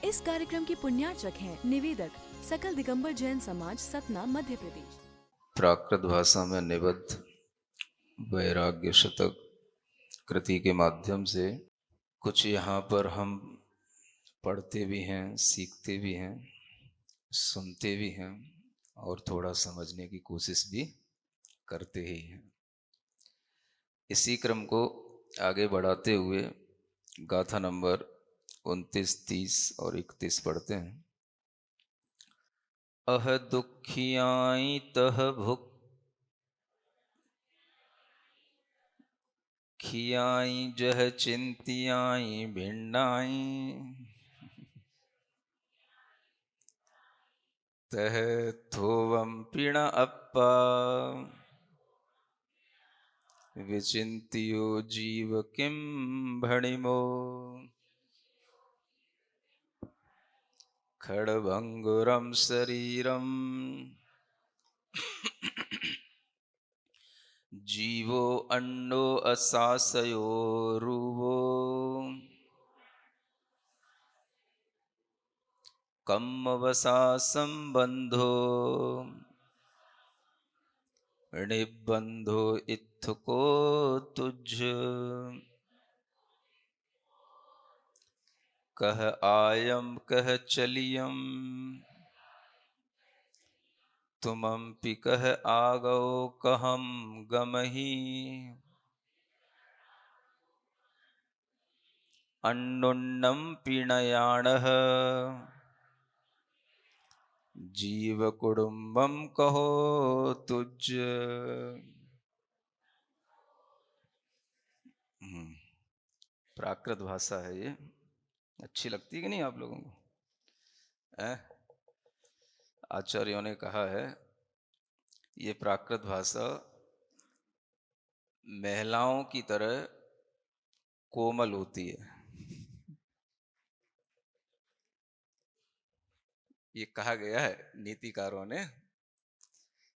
इस कार्यक्रम के पुण्यार्चक हैं निवेदक सकल दिगंबर जैन समाज, सतना, मध्य प्रदेश। प्राकृत भाषा में निबद्ध वैराग्य शतक कृति के माध्यम से कुछ यहाँ पर हम पढ़ते भी हैं, सीखते भी हैं, सुनते भी हैं और थोड़ा समझने की कोशिश भी करते ही हैं। इसी क्रम को आगे बढ़ाते हुए गाथा नंबर 29, 30 और 31 पढ़ते हैं। अह दुखियाई तह भुख खियाई जह चिंतियाई भिंडाई तह थोवम पीण अप्पा विचिंतियो जीव किम भणिमो खड़भंगुरम शरीरम जीवो अंडो असासयो रूवो कम्मवसा संबंधो निबंधो इत्थको तुझ कह आयम कह चलियम तुमपि कह आगो कहम गमहि अन्नुन्नम पीणयाणः जीव कुडुम्बम कहो तुझ। प्राकृत भाषा है ये। अच्छी लगती है कि नहीं आप लोगों को? आचार्यों ने कहा है ये प्राकृत भाषा महिलाओं की तरह कोमल होती है। ये कहा गया है नीतिकारों ने।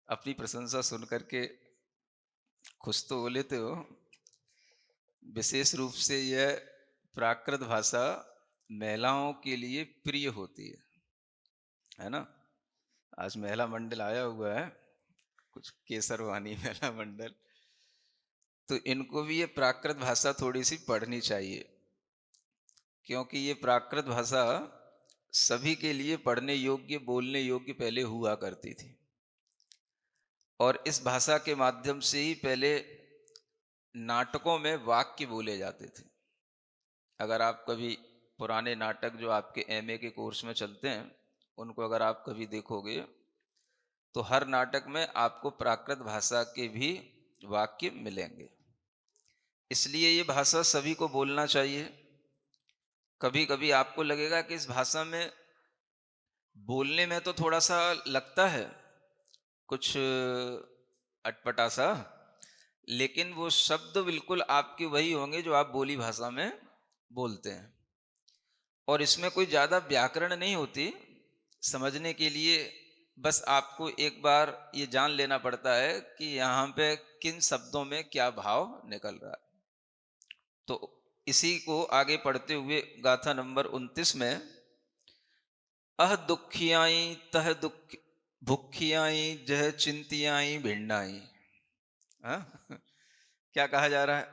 अपनी प्रशंसा सुन करके खुश तो हो लेते हो। विशेष रूप से यह प्राकृत भाषा महिलाओं के लिए प्रिय होती है ना। आज महिला मंडल आया हुआ है, कुछ केसरवानी महिला मंडल, तो इनको भी ये प्राकृत भाषा थोड़ी सी पढ़नी चाहिए, क्योंकि ये प्राकृत भाषा सभी के लिए पढ़ने योग्य, बोलने योग्य पहले हुआ करती थी। और इस भाषा के माध्यम से ही पहले नाटकों में वाक्य बोले जाते थे। अगर आप कभी पुराने नाटक जो आपके एमए के कोर्स में चलते हैं उनको अगर आप कभी देखोगे तो हर नाटक में आपको प्राकृत भाषा के भी वाक्य मिलेंगे। इसलिए ये भाषा सभी को बोलना चाहिए। कभी कभी आपको लगेगा कि इस भाषा में बोलने में तो थोड़ा सा लगता है कुछ अटपटा सा, लेकिन वो शब्द बिल्कुल आपके वही होंगे जो आप बोली भाषा में बोलते हैं। और इसमें कोई ज़्यादा व्याकरण नहीं होती समझने के लिए। बस आपको एक बार ये जान लेना पड़ता है कि यहाँ पे किन शब्दों में क्या भाव निकल रहा है। तो इसी को आगे पढ़ते हुए गाथा नंबर 29 में अह दुखियाई तह दुख भुखियाई जह चिंतियाई भिंडाई। क्या कहा जा रहा है?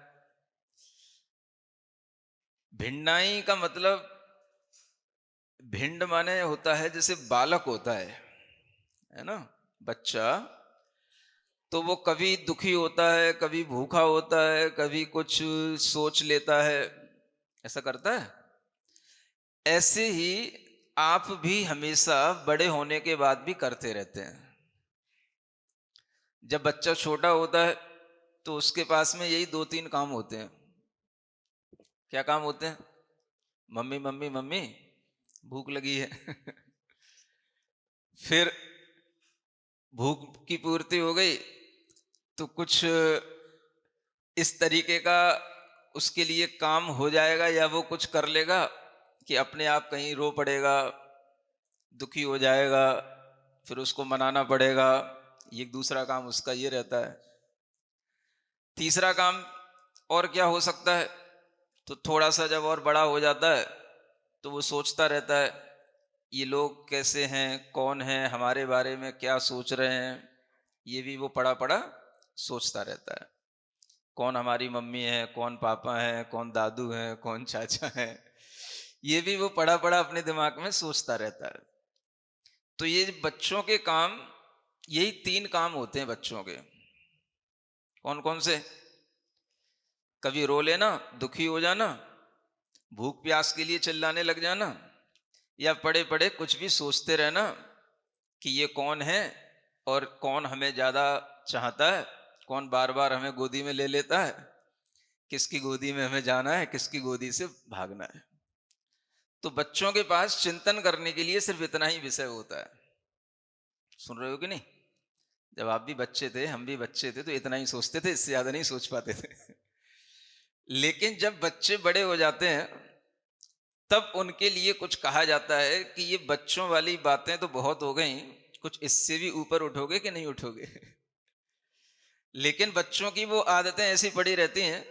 भिंडाई का मतलब, भिंड माने होता है जैसे बालक होता है ना, बच्चा। तो वो कभी दुखी होता है, कभी भूखा होता है, कभी कुछ सोच लेता है, ऐसा करता है। ऐसे ही आप भी हमेशा बड़े होने के बाद भी करते रहते हैं। जब बच्चा छोटा होता है तो उसके पास में यही 2-3 काम होते हैं। क्या काम होते हैं? मम्मी मम्मी मम्मी भूख लगी है। फिर भूख की पूर्ति हो गई तो कुछ इस तरीके का उसके लिए काम हो जाएगा, या वो कुछ कर लेगा कि अपने आप कहीं रो पड़ेगा, दुखी हो जाएगा, फिर उसको मनाना पड़ेगा। ये दूसरा काम उसका ये रहता है। तीसरा काम और क्या हो सकता है? तो थोड़ा सा जब और बड़ा हो जाता है तो वो सोचता रहता है ये लोग कैसे हैं, कौन हैं, हमारे बारे में क्या सोच रहे हैं, ये भी वो पड़ा पड़ा सोचता रहता है। कौन हमारी मम्मी है, कौन पापा है, कौन दादू है, कौन चाचा है, ये भी वो पड़ा पड़ा अपने दिमाग में सोचता रहता है। तो ये बच्चों के काम, यही 3 काम होते हैं बच्चों के। कौन कौन से? कभी रो लेना, दुखी हो जाना, भूख प्यास के लिए चिल्लाने लग जाना, या पड़े पड़े कुछ भी सोचते रहना कि ये कौन है और कौन हमें ज्यादा चाहता है, कौन बार बार हमें गोदी में ले लेता है, किसकी गोदी में हमें जाना है, किसकी गोदी से भागना है। तो बच्चों के पास चिंतन करने के लिए सिर्फ इतना ही विषय होता है। सुन रहे हो कि नहीं? जब आप भी बच्चे थे, हम भी बच्चे थे, तो इतना ही सोचते थे, इससे ज्यादा नहीं सोच पाते थे। लेकिन जब बच्चे बड़े हो जाते हैं, तब उनके लिए कुछ कहा जाता है कि ये बच्चों वाली बातें तो बहुत हो गई, कुछ इससे भी ऊपर उठोगे कि नहीं उठोगे? लेकिन बच्चों की वो आदतें ऐसी पड़ी रहती हैं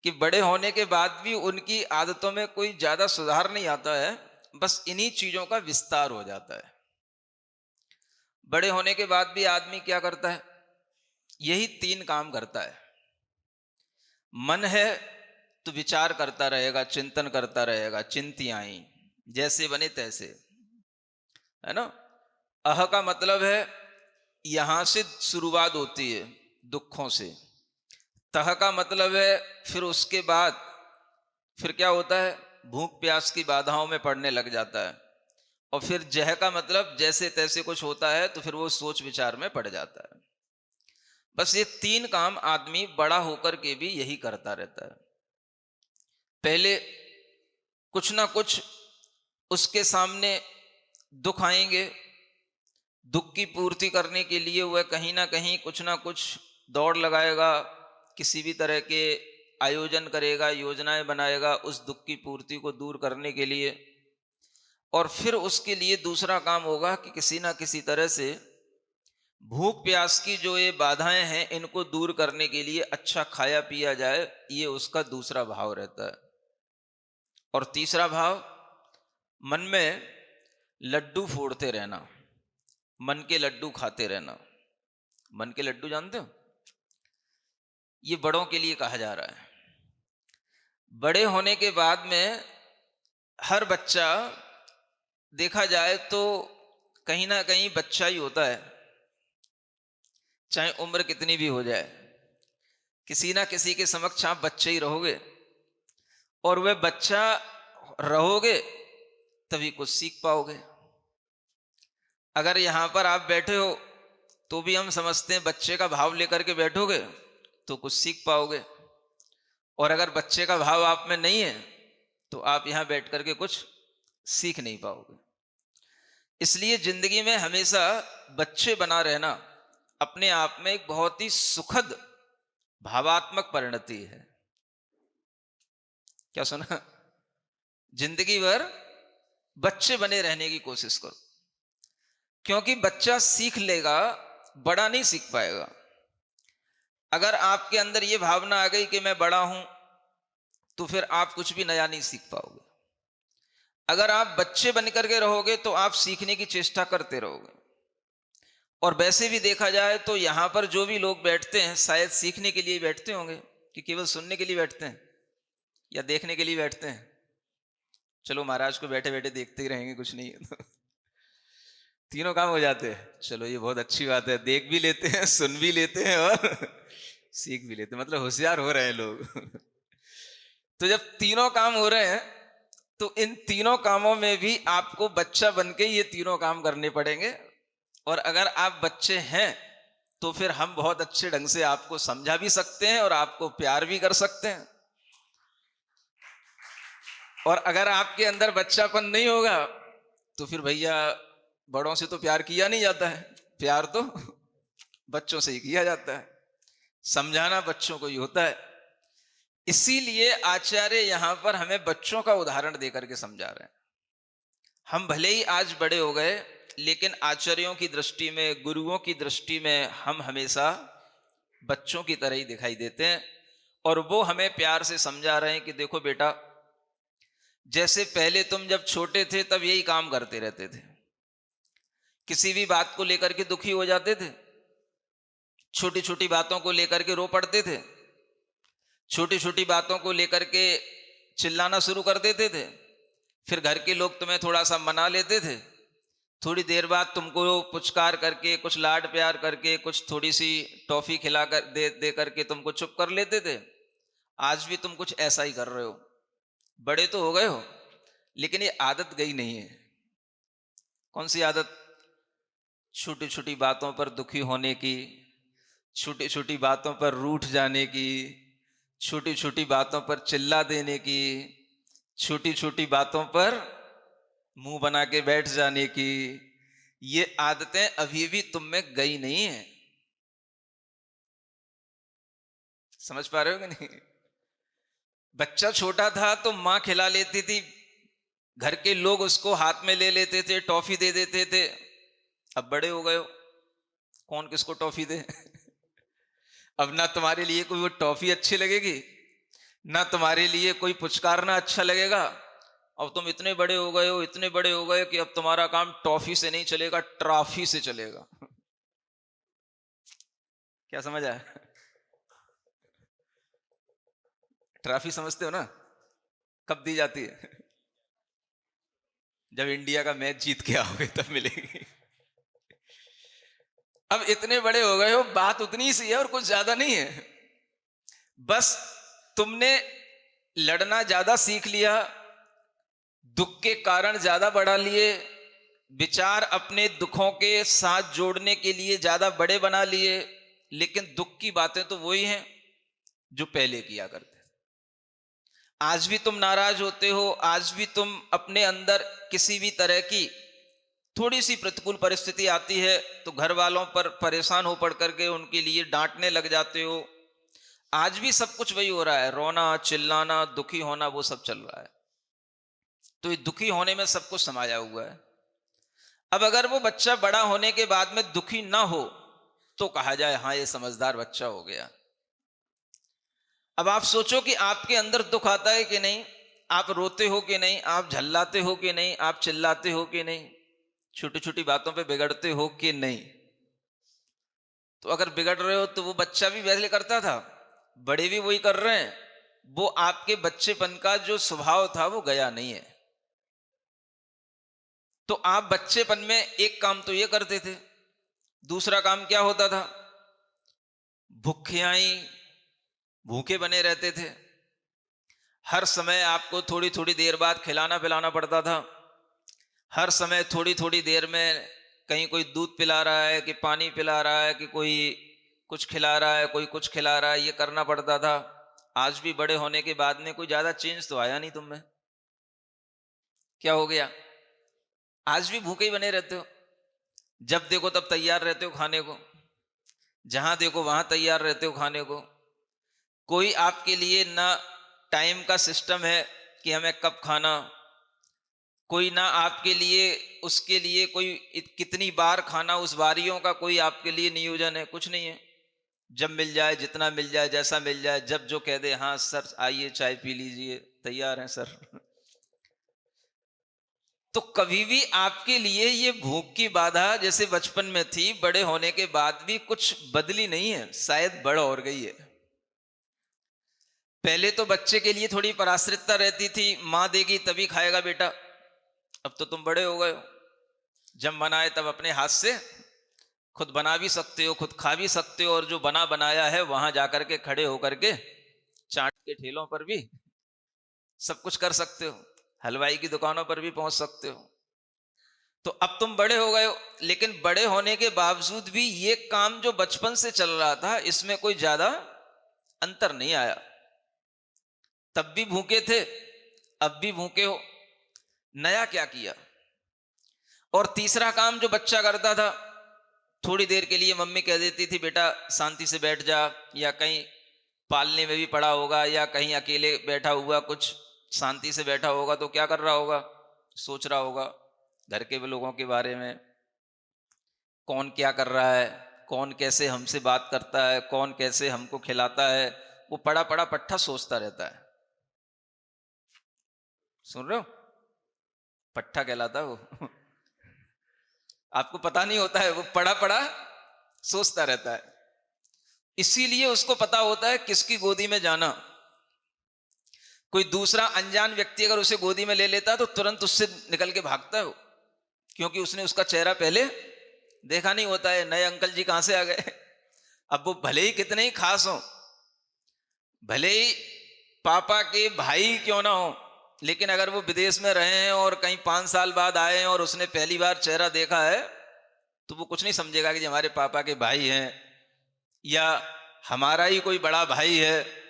कि बड़े होने के बाद भी उनकी आदतों में कोई ज्यादा सुधार नहीं आता है, बस इन्हीं चीजों का विस्तार हो जाता है। बड़े होने के बाद भी आदमी क्या करता है? यही 3 काम करता है। मन है तो विचार करता रहेगा, चिंतन करता रहेगा, चिंतियाई जैसे बने तैसे, है ना? अह का मतलब है यहां से शुरुआत होती है दुखों से। तह का मतलब है फिर उसके बाद फिर क्या होता है? भूख प्यास की बाधाओं में पड़ने लग जाता है। और फिर जह का मतलब जैसे तैसे कुछ होता है तो फिर वो सोच विचार में पड़ जाता है। बस ये 3 काम आदमी बड़ा होकर के भी यही करता रहता है। पहले कुछ ना कुछ उसके सामने दुख आएंगे, दुख की पूर्ति करने के लिए वह कहीं ना कहीं कुछ ना कुछ दौड़ लगाएगा, किसी भी तरह के आयोजन करेगा, योजनाएं बनाएगा उस दुख की पूर्ति को दूर करने के लिए। और फिर उसके लिए दूसरा काम होगा कि किसी ना किसी तरह से भूख प्यास की जो ये बाधाएं हैं इनको दूर करने के लिए अच्छा खाया पिया जाए, ये उसका दूसरा भाव रहता है। और तीसरा भाव, मन में लड्डू फोड़ते रहना, मन के लड्डू खाते रहना। मन के लड्डू जानते हो? ये बड़ों के लिए कहा जा रहा है। बड़े होने के बाद में हर बच्चा देखा जाए तो कहीं ना कहीं बच्चा ही होता है, चाहे उम्र कितनी भी हो जाए। किसी ना किसी के समक्ष आप बच्चे ही रहोगे, और वह बच्चा रहोगे तभी कुछ सीख पाओगे। अगर यहां पर आप बैठे हो तो भी हम समझते हैं बच्चे का भाव लेकर के बैठोगे तो कुछ सीख पाओगे, और अगर बच्चे का भाव आप में नहीं है तो आप यहां बैठ करके कुछ सीख नहीं पाओगे। इसलिए जिंदगी में हमेशा बच्चे बना रहना अपने आप में एक बहुत ही सुखद भावात्मक परिणति है। क्या सुना? जिंदगी भर बच्चे बने रहने की कोशिश करो, क्योंकि बच्चा सीख लेगा, बड़ा नहीं सीख पाएगा। अगर आपके अंदर यह भावना आ गई कि मैं बड़ा हूं, तो फिर आप कुछ भी नया नहीं सीख पाओगे। अगर आप बच्चे बनकर के रहोगे तो आप सीखने की चेष्टा करते रहोगे। और वैसे भी देखा जाए तो यहां पर जो भी लोग बैठते हैं शायद सीखने के लिए बैठते होंगे, कि केवल सुनने के लिए बैठते हैं या देखने के लिए बैठते हैं। चलो महाराज को बैठे बैठे देखते ही रहेंगे, कुछ नहीं है। तीनों काम हो जाते हैं। चलो ये बहुत अच्छी बात है, देख भी लेते हैं, सुन भी लेते हैं और सीख भी लेते हैं, मतलब होशियार हो रहे हैं लोग। तो जब तीनों काम हो रहे हैं तो इन तीनों कामों में भी आपको बच्चा बन के ये तीनों काम करने पड़ेंगे। और अगर आप बच्चे हैं तो फिर हम बहुत अच्छे ढंग से आपको समझा भी सकते हैं और आपको प्यार भी कर सकते हैं। और अगर आपके अंदर बच्चापन नहीं होगा तो फिर भैया बड़ों से तो प्यार किया नहीं जाता है, प्यार तो बच्चों से ही किया जाता है, समझाना बच्चों को ही होता है। इसीलिए आचार्य यहां पर हमें बच्चों का उदाहरण देकर के समझा रहे हैं। हम भले ही आज बड़े हो गए, लेकिन आचार्यों की दृष्टि में, गुरुओं की दृष्टि में हम हमेशा बच्चों की तरह ही दिखाई देते हैं। और वो हमें प्यार से समझा रहे हैं कि देखो बेटा, जैसे पहले तुम जब छोटे थे तब यही काम करते रहते थे, किसी भी बात को लेकर के दुखी हो जाते थे, छोटी छोटी बातों को लेकर के रो पड़ते थे, छोटी छोटी बातों को लेकर के चिल्लाना शुरू कर देते थे। फिर घर के लोग तुम्हें थोड़ा सा मना लेते थे, थोड़ी देर बाद तुमको पुचकार करके, कुछ लाड प्यार करके, कुछ थोड़ी सी टॉफी खिला कर दे करके तुमको चुप कर लेते थे। आज भी तुम कुछ ऐसा ही कर रहे हो। बड़े तो हो गए हो, लेकिन ये आदत गई नहीं है। कौन सी आदत? छोटी छोटी बातों पर दुखी होने की, छोटी छोटी बातों पर रूठ जाने की, छोटी छोटी बातों पर चिल्ला देने की, छोटी छोटी बातों पर मुंह बना के बैठ जाने की। ये आदतें अभी भी तुम में गई नहीं है। समझ पा रहे हो कि नहीं? बच्चा छोटा था तो मां खिला लेती थी, घर के लोग उसको हाथ में ले लेते थे, टॉफी दे देते थे। अब बड़े हो गए हो, कौन किसको टॉफी दे? अब ना तुम्हारे लिए कोई वो टॉफी अच्छी लगेगी, ना तुम्हारे लिए कोई पुचकारना अच्छा लगेगा। अब तुम इतने बड़े हो गए हो, इतने बड़े हो गए कि अब तुम्हारा काम टॉफी से नहीं चलेगा, ट्रॉफी से चलेगा। क्या समझ आया? ट्रॉफी समझते हो ना? कब दी जाती है? जब इंडिया का मैच जीत के आओगे तब मिलेगी। अब इतने बड़े हो गए हो, बात उतनी सी है और कुछ ज्यादा नहीं है। बस तुमने लड़ना ज्यादा सीख लिया, दुख के कारण ज्यादा बढ़ा लिए, विचार अपने दुखों के साथ जोड़ने के लिए ज्यादा बड़े बना लिए, लेकिन दुख की बातें तो वही हैं जो पहले किया करते। आज भी तुम नाराज होते हो, आज भी तुम अपने अंदर किसी भी तरह की थोड़ी सी प्रतिकूल परिस्थिति आती है तो घर वालों पर परेशान हो पड़ करके उनके लिए डांटने लग जाते हो। आज भी सब कुछ वही हो रहा है, रोना चिल्लाना, दुखी होना, वो सब चल रहा है। तो ये दुखी होने में सब कुछ समाया हुआ है। अब अगर वो बच्चा बड़ा होने के बाद में दुखी ना हो तो कहा जाए हाँ ये समझदार बच्चा हो गया। अब आप सोचो कि आपके अंदर दुख आता है कि नहीं, आप रोते हो कि नहीं, आप झल्लाते हो कि नहीं, आप चिल्लाते हो कि नहीं, छोटी छोटी बातों पे बिगड़ते हो कि नहीं। तो अगर बिगड़ रहे हो तो वो बच्चा भी वैसे करता था, बड़े भी वही कर रहे हैं। वो आपके बच्चेपन का जो स्वभाव था वो गया नहीं है। तो आप बच्चेपन में एक काम तो ये करते थे, दूसरा काम क्या होता था? भूखियाई भूखे बने रहते थे। हर समय आपको थोड़ी थोड़ी देर बाद खिलाना पिलाना पड़ता था। हर समय थोड़ी थोड़ी देर में कहीं कोई दूध पिला रहा है, कि पानी पिला रहा है, कि कोई कुछ खिला रहा है, कोई कुछ खिला रहा है, ये करना पड़ता था। आज भी बड़े होने के बाद में कोई ज्यादा चेंज तो आया नहीं तुम में। क्या हो गया? आज भी भूखे ही बने रहते हो, जब देखो तब तैयार रहते हो खाने को, जहां देखो वहां तैयार रहते हो खाने को। कोई आपके लिए ना टाइम का सिस्टम है कि हमें कब खाना, कोई ना आपके लिए उसके लिए कोई कितनी बार खाना, उस बारियों का कोई आपके लिए नियोजन है, कुछ नहीं है। जब मिल जाए, जितना मिल जाए, जैसा मिल जाए, जब जो कह दे हाँ सर आइए चाय पी लीजिए, तैयार हैं सर। तो कभी भी आपके लिए ये भूख की बाधा जैसे बचपन में थी, बड़े होने के बाद भी कुछ बदली नहीं है, शायद बढ़ और गई है। पहले तो बच्चे के लिए थोड़ी पराश्रितता रहती थी, मां देगी तभी खाएगा बेटा। अब तो तुम बड़े हो गए हो, जब मन आए तब अपने हाथ से खुद बना भी सकते हो, खुद खा भी सकते हो, और जो बना बनाया है वहां जाकर के खड़े होकर के चाट के ठेलों पर भी सब कुछ कर सकते हो, हलवाई की दुकानों पर भी पहुंच सकते हो। तो अब तुम बड़े हो गए हो, लेकिन बड़े होने के बावजूद भी ये काम जो बचपन से चल रहा था इसमें कोई ज्यादा अंतर नहीं आया। तब भी भूखे थे, अब भी भूखे हो। नया क्या किया? और तीसरा काम जो बच्चा करता था, थोड़ी देर के लिए मम्मी कह देती थी बेटा शांति से बैठ जा, या कहीं पालने में भी पड़ा होगा, या कहीं अकेले बैठा हुआ कुछ शांति से बैठा होगा तो क्या कर रहा होगा? सोच रहा होगा घर के लोगों के बारे में, कौन क्या कर रहा है, कौन कैसे हमसे बात करता है, कौन कैसे हमको खिलाता है। वो पड़ा पड़ा पट्ठा सोचता रहता है। सुन रहे हो? पट्ठा कहलाता है वो। आपको पता नहीं होता है, वो पड़ा पड़ा सोचता रहता है। इसीलिए उसको पता होता है किसकी गोदी में जाना। कोई दूसरा अनजान व्यक्ति अगर उसे गोदी में ले लेता है तो तुरंत उससे निकल के भागता है वो, क्योंकि उसने उसका चेहरा पहले देखा नहीं होता है। नए अंकल जी कहां से आ गए। अब वो भले ही कितने ही खास हो, भले ही पापा के भाई क्यों ना हो, लेकिन अगर वो विदेश में रहे हैं और कहीं 5 साल बाद आए हैं और उसने पहली बार चेहरा देखा है, तो वो कुछ नहीं समझेगा कि हमारे पापा के भाई हैं या हमारा ही कोई बड़ा भाई है।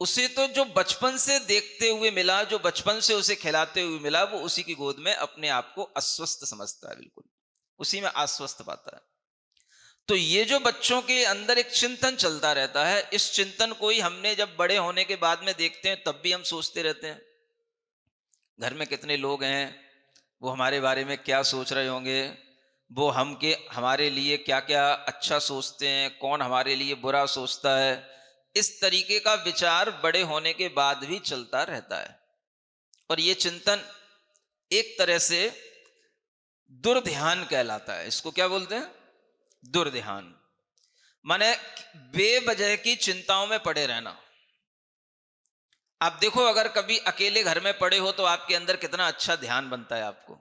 उसे तो जो बचपन से देखते हुए मिला, जो बचपन से उसे खिलाते हुए मिला, वो उसी की गोद में अपने आप को अस्वस्थ समझता है, बिल्कुल उसी में आश्वस्त पाता है। तो ये जो बच्चों के अंदर एक चिंतन चलता रहता है, इस चिंतन को ही हमने जब बड़े होने के बाद में देखते हैं तब भी हम सोचते रहते हैं घर में कितने लोग हैं, वो हमारे बारे में क्या सोच रहे होंगे, वो हमारे लिए क्या क्या अच्छा सोचते हैं, कौन हमारे लिए बुरा सोचता है। इस तरीके का विचार बड़े होने के बाद भी चलता रहता है। और ये चिंतन एक तरह से दुर्ध्यान कहलाता है। इसको क्या बोलते हैं? दुर्ध्यान। माने बेवजह की चिंताओं में पड़े रहना। आप देखो, अगर कभी अकेले घर में पड़े हो तो आपके अंदर कितना अच्छा ध्यान बनता है आपको।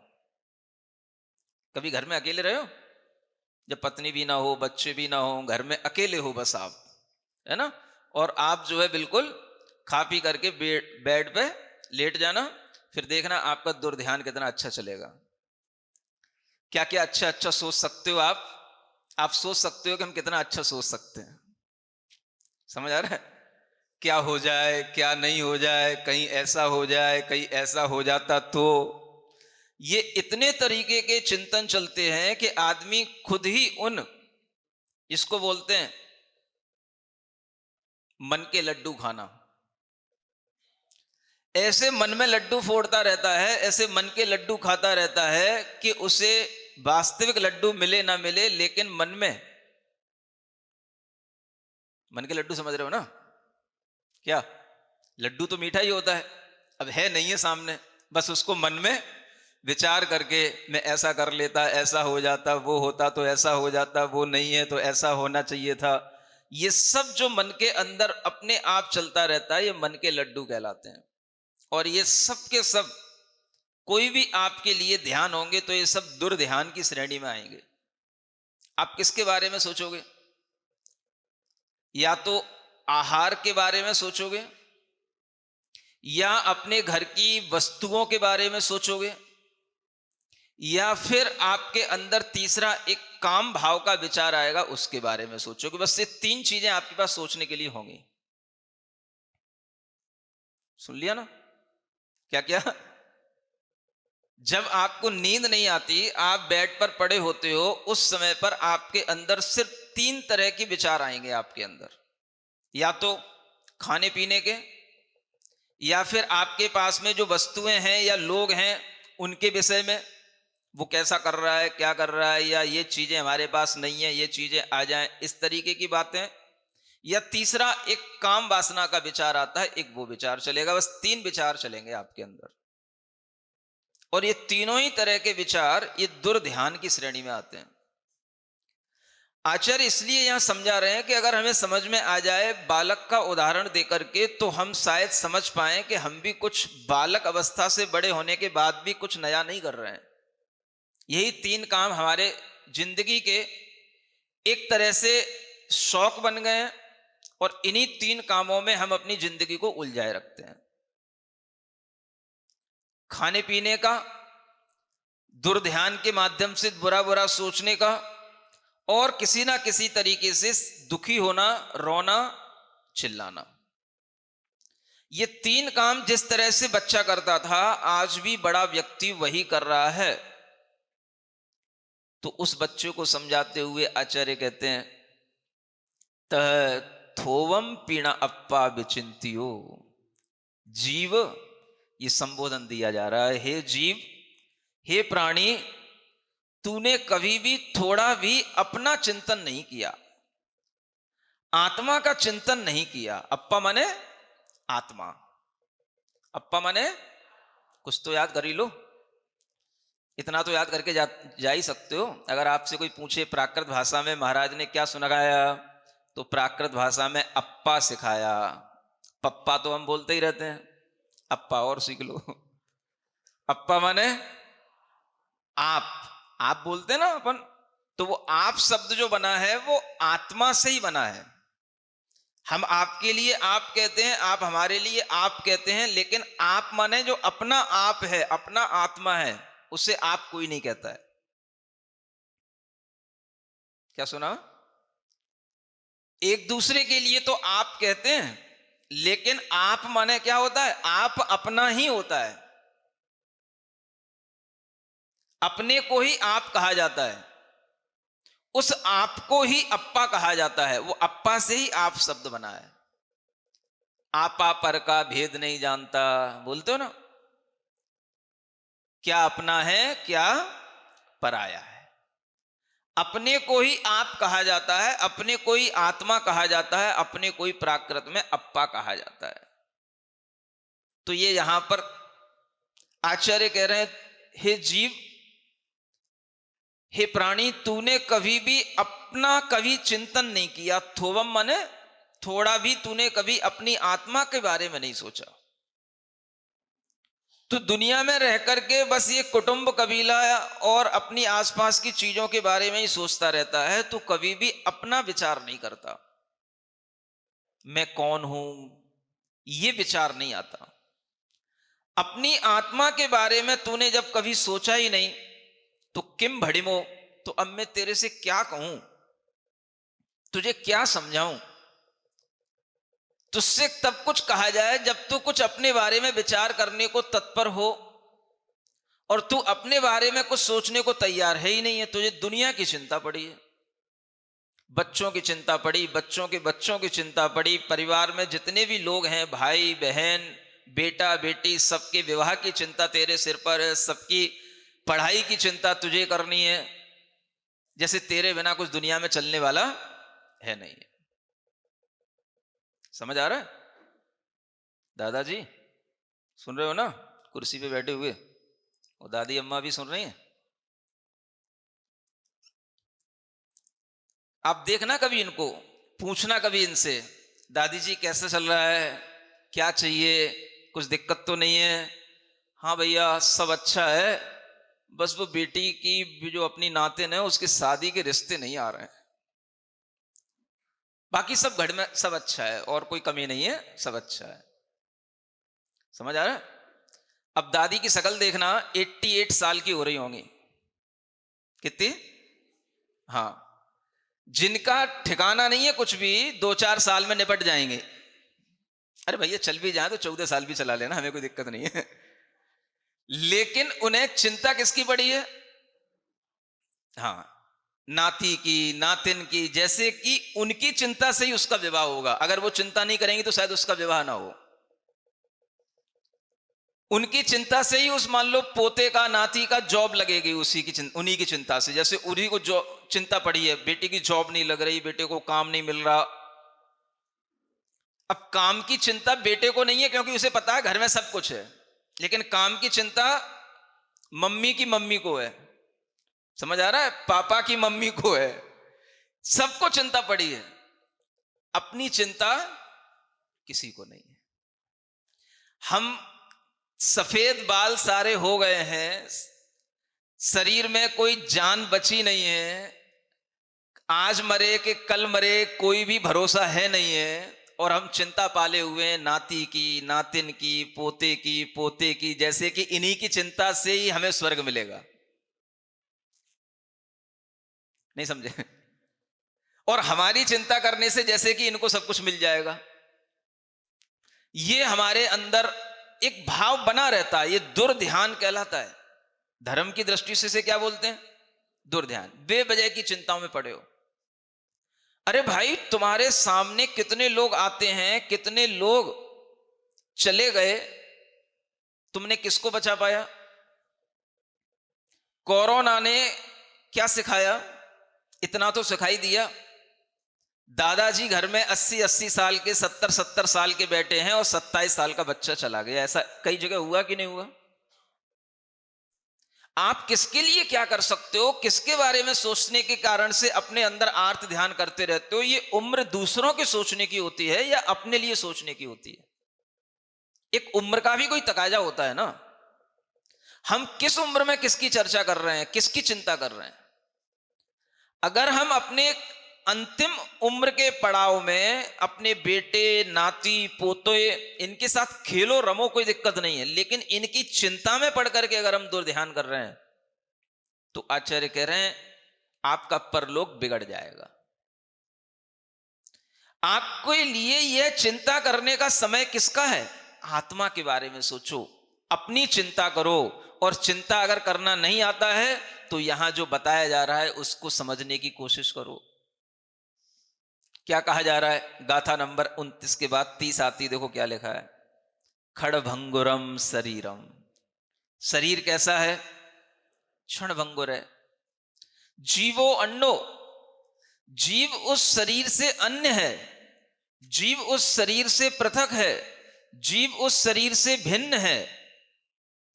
कभी घर में अकेले रहे हो, जब पत्नी भी ना हो, बच्चे भी ना हो, घर में अकेले हो बस आप, है ना, और आप जो है बिल्कुल खा पी करके बेड पे लेट जाना, फिर देखना आपका दुर्ध्यान कितना अच्छा चलेगा। क्या क्या अच्छा अच्छा सोच सकते हो आप सोच सकते हो कि हम कितना अच्छा सोच सकते हैं। समझ आ रहा है? क्या हो जाए, क्या नहीं हो जाए, कहीं ऐसा हो जाए, कहीं ऐसा हो जाता तो। ये इतने तरीके के चिंतन चलते हैं कि आदमी खुद ही उन, इसको बोलते हैं मन के लड्डू खाना, ऐसे मन में लड्डू फोड़ता रहता है, ऐसे मन के लड्डू खाता रहता है कि उसे वास्तविक लड्डू मिले ना मिले, लेकिन मन के लड्डू समझ रहे हो ना? क्या लड्डू तो मीठा ही होता है, अब है नहीं है सामने, बस उसको मन में विचार करके मैं ऐसा कर लेता, ऐसा हो जाता, वो होता तो ऐसा हो जाता, वो नहीं है तो ऐसा होना चाहिए था। ये सब जो मन के अंदर अपने आप चलता रहता है, ये मन के लड्डू कहलाते हैं। और ये सब के सब, कोई भी आपके लिए ध्यान होंगे तो ये सब दुर्ध्यान की श्रेणी में आएंगे। आप किसके बारे में सोचोगे? या तो आहार के बारे में सोचोगे, या अपने घर की वस्तुओं के बारे में सोचोगे, या फिर आपके अंदर तीसरा एक काम भाव का विचार आएगा, उसके बारे में सोचोगे। बस ये 3 चीजें आपके पास सोचने के लिए होंगी। सुन लिया ना? क्या क्या? जब आपको नींद नहीं आती, आप बेड पर पड़े होते हो, उस समय पर आपके अंदर सिर्फ 3 तरह के विचार आएंगे आपके अंदर। या तो खाने पीने के, या फिर आपके पास में जो वस्तुएं हैं या लोग हैं उनके विषय में, वो कैसा कर रहा है, क्या कर रहा है, या ये चीजें हमारे पास नहीं है, ये चीजें आ जाएं, इस तरीके की बातें। या तीसरा एक काम वासना का विचार आता है, एक वो विचार चलेगा। बस 3 विचार चलेंगे आपके अंदर। और ये तीनों ही तरह के विचार ये दुर्ध्यान की श्रेणी में आते हैं। आचार्य इसलिए यहां समझा रहे हैं कि अगर हमें समझ में आ जाए बालक का उदाहरण देकर के, तो हम शायद समझ पाए कि हम भी कुछ बालक अवस्था से बड़े होने के बाद भी कुछ नया नहीं कर रहे हैं। यही 3 काम हमारे जिंदगी के एक तरह से शौक बन गए हैं, और इन्हीं 3 कामों में हम अपनी जिंदगी को उलझाए रखते हैं। खाने पीने का, दुर्ध्यान के माध्यम से बुरा बुरा सोचने का, और किसी ना किसी तरीके से दुखी होना, रोना, चिल्लाना। ये 3 काम जिस तरह से बच्चा करता था, आज भी बड़ा व्यक्ति वही कर रहा है। तो उस बच्चे को समझाते हुए आचार्य कहते हैं, तह थोवम पीणा अप्पा विचिंतियो। जीव, ये संबोधन दिया जा रहा है, हे जीव, हे प्राणी, तूने कभी भी थोड़ा भी अपना चिंतन नहीं किया, आत्मा का चिंतन नहीं किया। अप्पा माने आत्मा, अप्पा माने कुछ तो याद कर ही लो, इतना तो याद करके जा ही सकते हो। अगर आपसे कोई पूछे प्राकृत भाषा में महाराज ने क्या सुनाया, तो प्राकृत भाषा में अप्पा सिखाया। पप्पा तो हम बोलते ही रहते हैं, अप्पा और सीख लो। अप्पा माने आप बोलते हैं ना अपन, तो वो आप शब्द जो बना है वो आत्मा से ही बना है। हम आपके लिए आप कहते हैं, आप हमारे लिए आप कहते हैं, लेकिन आप माने जो अपना आप है, अपना आत्मा है, उसे आप कोई नहीं कहता है। क्या सुना? एक दूसरे के लिए तो आप कहते हैं, लेकिन आप माने क्या होता है? आप अपना ही होता है। अपने को ही आप कहा जाता है, उस आप को ही अप्पा कहा जाता है। वो अप्पा से ही आप शब्द बना है। आपा पर का भेद नहीं जानता, बोलते हो ना, क्या अपना है क्या पराया है। अपने को ही आप कहा जाता है, अपने को ही आत्मा कहा जाता है, अपने को ही प्राकृत में अप्पा कहा जाता है। तो ये यहां पर आचार्य कह रहे हैं, हे जीव, हे प्राणी, तूने कभी भी अपना कभी चिंतन नहीं किया। थोवम माने थोड़ा भी तूने कभी अपनी आत्मा के बारे में नहीं सोचा। तो दुनिया में रह करके बस ये कुटुंब कबीला और अपनी आसपास की चीजों के बारे में ही सोचता रहता है, तो कभी भी अपना विचार नहीं करता। मैं कौन हूं, ये विचार नहीं आता। अपनी आत्मा के बारे में तूने जब कभी सोचा ही नहीं, तो किम भड़िमो, तो अब मैं तेरे से क्या कहूं, तुझे क्या समझाऊं। तुझसे तब कुछ कहा जाए जब तू कुछ अपने बारे में विचार करने को तत्पर हो, और तू अपने बारे में कुछ सोचने को तैयार है ही नहीं है। तुझे दुनिया की चिंता पड़ी है, बच्चों की चिंता पड़ी, बच्चों के बच्चों की चिंता पड़ी, परिवार में जितने भी लोग हैं, भाई बहन बेटा बेटी, सबके विवाह की चिंता तेरे सिर पर है, सबकी पढ़ाई की चिंता तुझे करनी है, जैसे तेरे बिना कुछ दुनिया में चलने वाला है नहीं है। समझ आ रहा है? दादाजी सुन रहे हो ना, कुर्सी पे बैठे हुए, और दादी अम्मा भी सुन रही हैं। आप देखना कभी इनको, पूछना कभी इनसे, दादी जी कैसे चल रहा है, क्या चाहिए, कुछ दिक्कत तो नहीं है? हाँ भैया सब अच्छा है, बस वो बेटी की जो अपनी नातिन है उसकी शादी के रिश्ते नहीं आ रहे हैं, बाकी सब घर में सब अच्छा है और कोई कमी नहीं है, सब अच्छा है। समझ आ रहा है? अब दादी की शक्ल देखना, 88 साल की हो रही होंगी। कितनी? हाँ, जिनका ठिकाना नहीं है कुछ भी, 2-4 साल में निपट जाएंगे। अरे भैया चल भी जाए तो 14 साल भी चला लेना, हमें कोई दिक्कत नहीं है। लेकिन उन्हें चिंता किसकी पड़ी है? हाँ, नाती की, नातिन की, जैसे कि उनकी चिंता से ही उसका विवाह होगा। अगर वो चिंता नहीं करेंगी तो शायद उसका विवाह ना हो। उनकी चिंता से ही उस मान लो पोते का, नाती का जॉब लगेगी, उसी की उन्हीं की चिंता से। जैसे उन्हीं को जो चिंता पड़ी है, बेटी की जॉब नहीं लग रही, बेटे को काम नहीं मिल रहा। अब काम की चिंता बेटे को नहीं है क्योंकि उसे पता है घर में सब कुछ है, लेकिन काम की चिंता मम्मी की मम्मी को है। समझ आ रहा है? पापा की मम्मी को है, सबको चिंता पड़ी है, अपनी चिंता किसी को नहीं है। हम सफेद बाल सारे हो गए हैं, शरीर में कोई जान बची नहीं है, आज मरे कि कल मरे कोई भी भरोसा है नहीं है, और हम चिंता पाले हुए हैं नाती की, नातिन की, पोते की, पोते की, जैसे कि इन्हीं की चिंता से ही हमें स्वर्ग मिलेगा। नहीं समझे? और हमारी चिंता करने से जैसे कि इनको सब कुछ मिल जाएगा। ये हमारे अंदर एक भाव बना रहता है, ये दुर्ध्यान कहलाता है। धर्म की दृष्टि से क्या बोलते हैं? दुर्ध्यान। बेवजह की चिंताओं में पड़े हो। अरे भाई, तुम्हारे सामने कितने लोग आते हैं, कितने लोग चले गए, तुमने किसको बचा पाया? कोरोना ने क्या सिखाया? इतना तो सिखाई दिया, दादाजी घर में 80-80 साल के, 70-70 साल के बैठे हैं और 27 साल का बच्चा चला गया। ऐसा कई जगह हुआ कि नहीं हुआ? आप किसके लिए क्या कर सकते हो, किसके बारे में सोचने के कारण से अपने अंदर आर्त ध्यान करते रहते हो, ये उम्र दूसरों के सोचने की होती है या अपने लिए सोचने की होती है? एक उम्र का भी कोई तकाजा होता है ना। हम किस उम्र में किसकी चर्चा कर रहे हैं, किसकी चिंता कर रहे हैं? अगर हम अपने अंतिम उम्र के पड़ाव में अपने बेटे, नाती, पोते, इनके साथ खेलो रमो, कोई दिक्कत नहीं है, लेकिन इनकी चिंता में पड़ करके अगर हम दुर्ध्यान कर रहे हैं तो आचार्य कह रहे हैं आपका परलोक बिगड़ जाएगा। आपके लिए यह चिंता करने का समय किसका है? आत्मा के बारे में सोचो, अपनी चिंता करो। और चिंता अगर करना नहीं आता है तो यहां जो बताया जा रहा है उसको समझने की कोशिश करो। क्या कहा जा रहा है? गाथा नंबर 29 के बाद 30 आती, देखो क्या लिखा है। खड़भंगुरम शरीरम, शरीर कैसा है? क्षणभंगुर है। जीवो अन्नो, जीव उस शरीर से अन्य है, जीव उस शरीर से पृथक है, जीव उस शरीर से भिन्न है।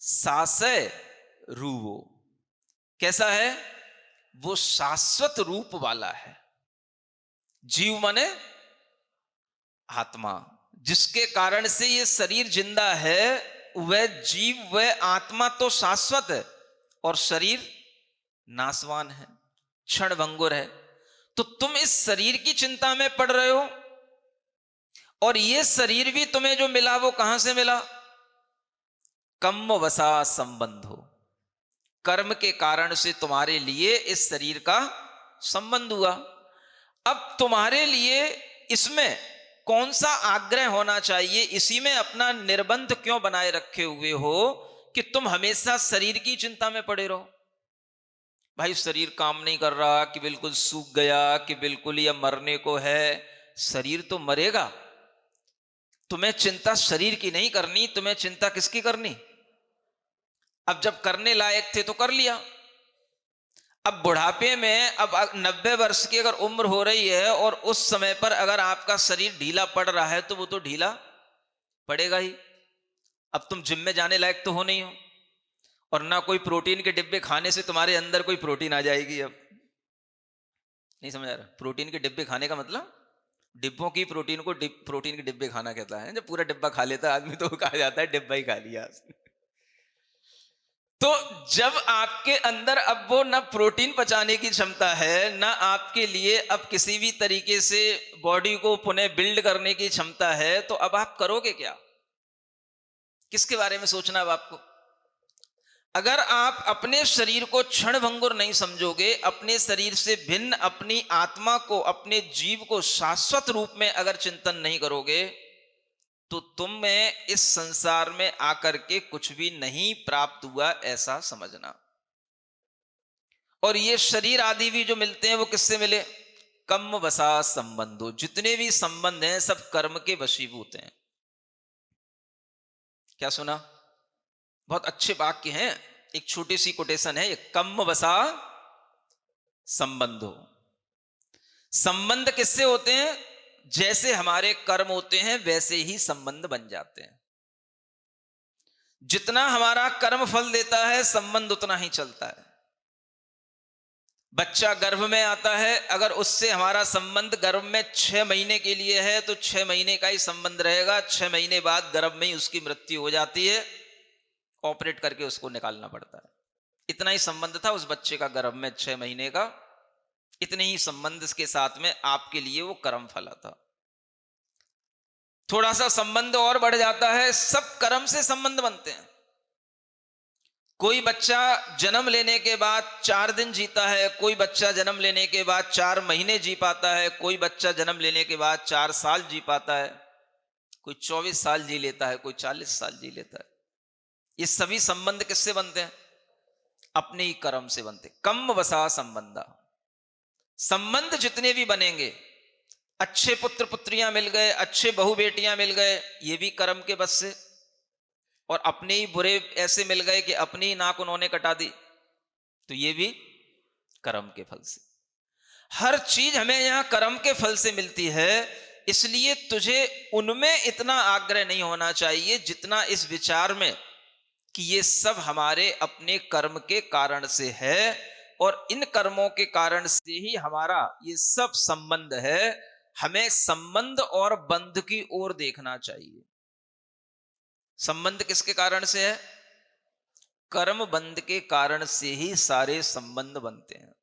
सासय रूपो, कैसा है? वो शाश्वत रूप वाला है। जीव माने आत्मा, जिसके कारण से ये शरीर जिंदा है, वह जीव, वह आत्मा तो शाश्वत है और शरीर नाशवान है, क्षणभंगुर है। तो तुम इस शरीर की चिंता में पड़ रहे हो, और ये शरीर भी तुम्हें जो मिला वो कहां से मिला? कर्म वसा संबंधो, कर्म के कारण से तुम्हारे लिए इस शरीर का संबंध हुआ। अब तुम्हारे लिए इसमें कौन सा आग्रह होना चाहिए? इसी में अपना निर्बंध क्यों बनाए रखे हुए हो कि तुम हमेशा शरीर की चिंता में पड़े रहो? भाई शरीर काम नहीं कर रहा, कि बिल्कुल सूख गया, कि बिल्कुल यह मरने को है। शरीर तो मरेगा। तुम्हें चिंता शरीर की नहीं करनी, तुम्हें चिंता किसकी करनी? अब जब करने लायक थे तो कर लिया, अब बुढ़ापे में, अब 90 वर्ष की अगर उम्र हो रही है और उस समय पर अगर आपका शरीर ढीला पड़ रहा है तो वो तो ढीला पड़ेगा ही। अब तुम जिम में जाने लायक तो हो नहीं हो, और ना कोई प्रोटीन के डिब्बे खाने से तुम्हारे अंदर कोई प्रोटीन आ जाएगी। अब नहीं समझ आ रहा? प्रोटीन के डिब्बे खाने का मतलब डिब्बों की प्रोटीन को प्रोटीन के डिब्बे खाना कहता है। जब पूरा डिब्बा खा लेता है आदमी तो कहा जाता है डिब्बा ही खा लिया। तो जब आपके अंदर अब वो ना प्रोटीन पचाने की क्षमता है, ना आपके लिए अब किसी भी तरीके से बॉडी को पुनः बिल्ड करने की क्षमता है, तो अब आप करोगे क्या? किसके बारे में सोचना अब आपको? अगर आप अपने शरीर को क्षणभंगुर नहीं समझोगे, अपने शरीर से भिन्न अपनी आत्मा को, अपने जीव को शाश्वत रूप में अगर चिंतन नहीं करोगे, तो तुम्हें इस संसार में आकर के कुछ भी नहीं प्राप्त हुआ ऐसा समझना। और ये शरीर आदि भी जो मिलते हैं वो किससे मिले? कर्म वसा संबंधो, जितने भी संबंध हैं सब कर्म के वशीभूत हैं। क्या सुना? बहुत अच्छे वाक्य हैं। एक छोटी सी कोटेशन है, ये कर्म वसा संबंधो। संबंध किससे होते हैं? जैसे हमारे कर्म होते हैं वैसे ही संबंध बन जाते हैं। जितना हमारा कर्म फल देता है संबंध उतना ही चलता है। बच्चा गर्भ में आता है, अगर उससे हमारा संबंध गर्भ में 6 महीने के लिए है तो 6 महीने का ही संबंध रहेगा। 6 महीने बाद गर्भ में ही उसकी मृत्यु हो जाती है, ऑपरेट करके उसको निकालना पड़ता है। इतना ही संबंध था उस बच्चे का गर्भ में 6 महीने का, इतने ही संबंध के साथ में आपके लिए वो कर्म फला था। थोड़ा सा संबंध और बढ़ जाता है, सब कर्म से संबंध बनते हैं। कोई बच्चा जन्म लेने के बाद 4 दिन जीता है, कोई बच्चा जन्म लेने के बाद 4 महीने जी पाता है, कोई बच्चा जन्म लेने के बाद 4 साल जी पाता है, कोई 24 साल जी लेता है, कोई 40 साल जी लेता है। ये सभी संबंध किससे बनते हैं? अपने ही कर्म से बनते। कर्म वसा संबंधा, संबंध जितने भी बनेंगे, अच्छे पुत्र पुत्रियां मिल गए, अच्छे बहू बेटियां मिल गए, ये भी कर्म के बस से। और अपने ही बुरे ऐसे मिल गए कि अपनी ही नाक उन्होंने कटा दी, तो ये भी कर्म के फल से। हर चीज हमें यहां कर्म के फल से मिलती है। इसलिए तुझे उनमें इतना आग्रह नहीं होना चाहिए जितना इस विचार में कि ये सब हमारे अपने कर्म के कारण से है, और इन कर्मों के कारण से ही हमारा ये सब संबंध है। हमें संबंध और बंध की ओर देखना चाहिए। संबंध किसके कारण से है? कर्म बंध के कारण से ही सारे संबंध बनते हैं,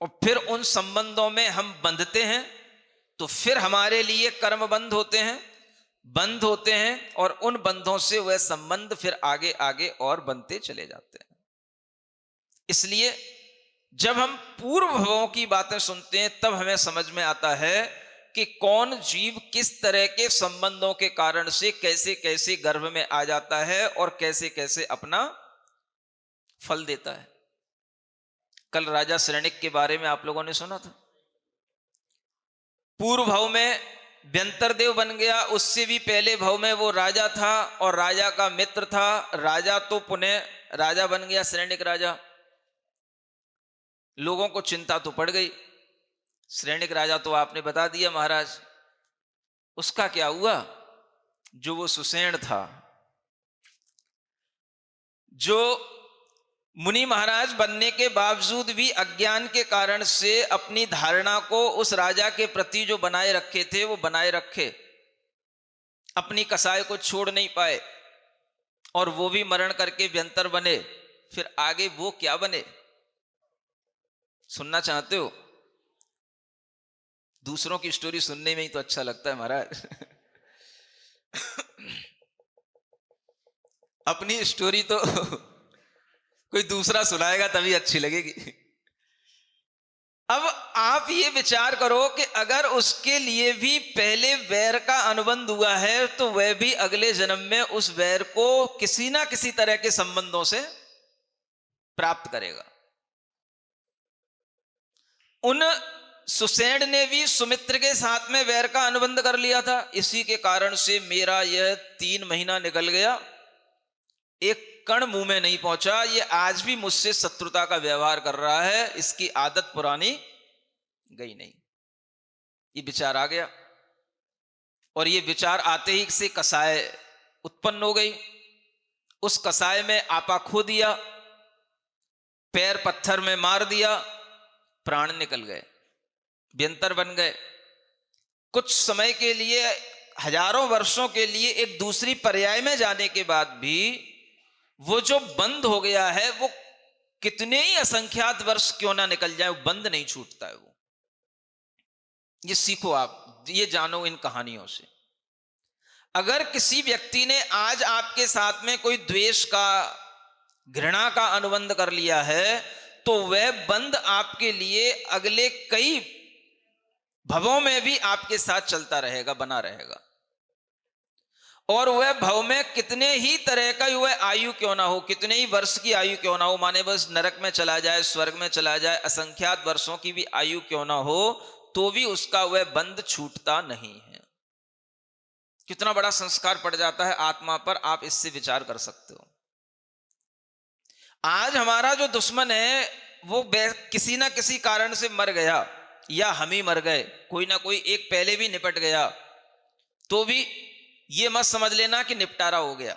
और फिर उन संबंधों में हम बंधते हैं, तो फिर हमारे लिए कर्म बंध होते हैं, बंध होते हैं, और उन बंधों से वह संबंध फिर आगे आगे और बनते चले जाते हैं। इसलिए जब हम पूर्व भवों की बातें सुनते हैं तब हमें समझ में आता है कि कौन जीव किस तरह के संबंधों के कारण से कैसे कैसे गर्भ में आ जाता है और कैसे कैसे अपना फल देता है। कल राजा श्रेणिक के बारे में आप लोगों ने सुना था। पूर्व भव में व्यंतर देव बन गया, उससे भी पहले भव में वो राजा था और राजा का मित्र था। राजा तो पुनः राजा बन गया, श्रेणिक राजा। लोगों को चिंता तो पड़ गई। श्रेणिक राजा तो आपने बता दिया महाराज, उसका क्या हुआ? जो वो सुषेण था, जो मुनि महाराज बनने के बावजूद भी अज्ञान के कारण से अपनी धारणा को उस राजा के प्रति जो बनाए रखे थे वो बनाए रखे, अपनी कसाई को छोड़ नहीं पाए, और वो भी मरण करके व्यंतर बने। फिर आगे वो क्या बने, सुनना चाहते हो? दूसरों की स्टोरी सुनने में ही तो अच्छा लगता है महाराज। अपनी स्टोरी तो कोई दूसरा सुनाएगा तभी अच्छी लगेगी। अब आप ये विचार करो कि अगर उसके लिए भी पहले वैर का अनुबंध हुआ है तो वह भी अगले जन्म में उस वैर को किसी ना किसी तरह के संबंधों से प्राप्त करेगा। उन सुषेण ने भी सुमित्र के साथ में वैर का अनुबंध कर लिया था। इसी के कारण से मेरा यह 3 महीना निकल गया, एक कण मुंह में नहीं पहुंचा। ये आज भी मुझसे शत्रुता का व्यवहार कर रहा है, इसकी आदत पुरानी गई नहीं। ये विचार आ गया, और ये विचार आते ही से कसाय उत्पन्न हो गई। उस कसाय में आपा खो दिया, पैर पत्थर में मार दिया, प्राण निकल गए, व्यंतर बन गए। कुछ समय के लिए, हजारों वर्षों के लिए एक दूसरी पर्याय में जाने के बाद भी वो जो बंद हो गया है, वो कितने ही असंख्यात वर्ष क्यों ना निकल जाए, वो बंद नहीं छूटता है। वो ये सीखो आप, ये जानो इन कहानियों से। अगर किसी व्यक्ति ने आज आपके साथ में कोई द्वेष का, घृणा का अनुबंध कर लिया है, तो वह बंद आपके लिए अगले कई भवों में भी आपके साथ चलता रहेगा, बना रहेगा। और वह भव में कितने ही तरह का वह आयु क्यों ना हो, कितने ही वर्ष की आयु क्यों ना हो, माने बस नरक में चला जाए, स्वर्ग में चला जाए, असंख्यात वर्षों की भी आयु क्यों ना हो, तो भी उसका वह बंध छूटता नहीं है। कितना बड़ा संस्कार पड़ जाता है आत्मा पर, आप इससे विचार कर सकते हो। आज हमारा जो दुश्मन है वो किसी ना किसी कारण से मर गया, या हम ही मर गए, कोई ना कोई एक पहले भी निपट गया, तो भी ये मत समझ लेना कि निपटारा हो गया।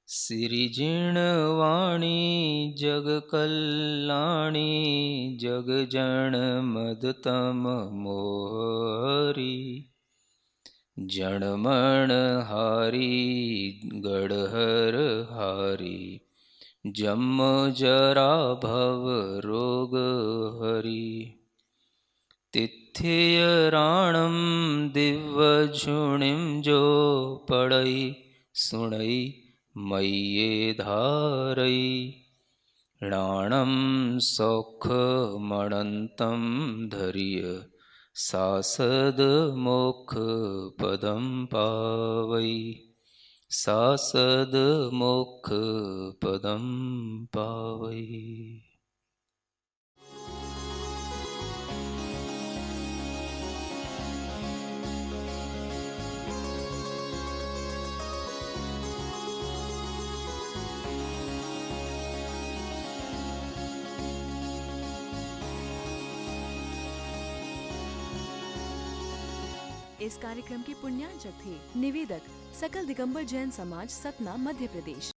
सिरिजिण वाणी जग कल्याणी, जग जन मदतम मोहरी, जणमण हारी गढ़हर हारी, जम जरा भव रोग हरी। तिथियराणम दिव्य झुणिम जो पड़ई, सुणई मय्ये धारई, राणम सौख मणंतम धरिय, सासद मोक्ष पदम पावई, सासद मोक्ष पदम पावई। इस कार्यक्रम के पुण्यार्चक थे। निवेदक सकल दिगंबर जैन समाज, सतना, मध्य प्रदेश।